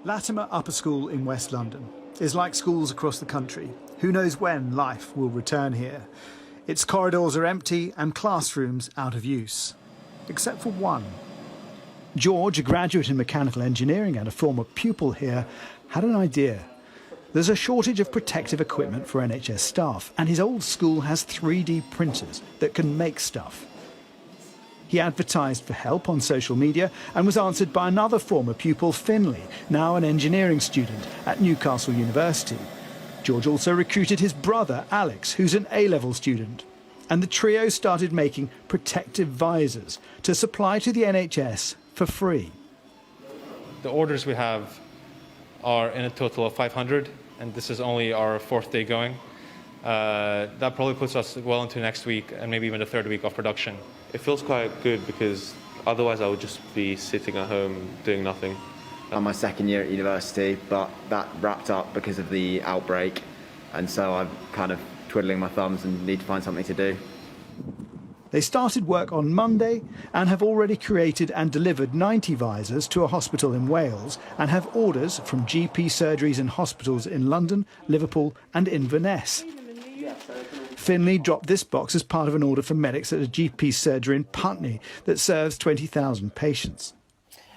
Latimer Upper School in West London is like schools across the country. Who knows when life will return here? Its corridors are empty and classrooms out of use, except for one. George, a graduate in mechanical engineering and a former pupil here, had an idea. There's a shortage of protective equipment for NHS staff, and his old school has 3D printers that can make stuff. He advertised for help on social media and was answered by another former pupil, Finley, now an engineering student at Newcastle University. George also recruited his brother, Alex, who's an A-level student. And the trio started making protective visors to supply to the NHS for free. The orders we have are in a total of 500, and this is only our fourth day going. That probably puts us well into next week and maybe even the third week of production. It feels quite good because otherwise I would just be sitting at home doing nothing. I'm my second year at university, but that wrapped up because of the outbreak, and so I'm kind of twiddling my thumbs and need to find something to do. They started work on Monday and have already created and delivered 90 visors to a hospital in Wales and have orders from GP surgeries and hospitals in London, Liverpool and Inverness. Finley dropped this box as part of an order for medics at a GP surgery in Putney that serves 20,000 patients.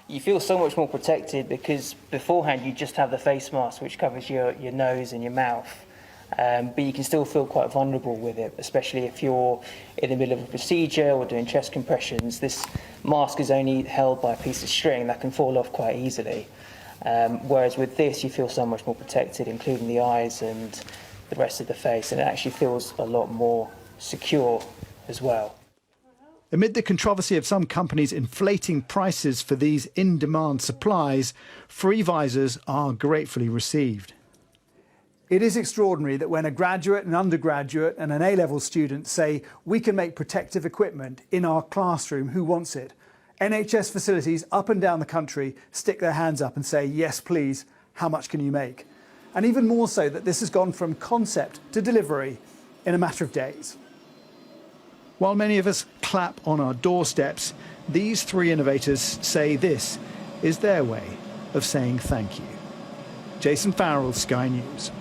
You feel so much more protected because beforehand you just have the face mask which covers your nose and your mouth. But you can still feel quite vulnerable with it, especially if you're in the middle of a procedure or doing chest compressions. This mask is only held by a piece of string that can fall off quite easily. Whereas with this, you feel so much more protected, including the eyes and the rest of the face, and it actually feels a lot more secure as well. Amid the controversy of some companies inflating prices for these in-demand supplies, free visors are gratefully received. It is extraordinary that when a graduate, an undergraduate and an A-level student say, we can make protective equipment in our classroom, who wants it? NHS facilities up and down the country stick their hands up and say, yes, please, how much can you make? And even more so that this has gone from concept to delivery in a matter of days. While many of us clap on our doorsteps, these three innovators say this is their way of saying thank you. Jason Farrell, Sky News.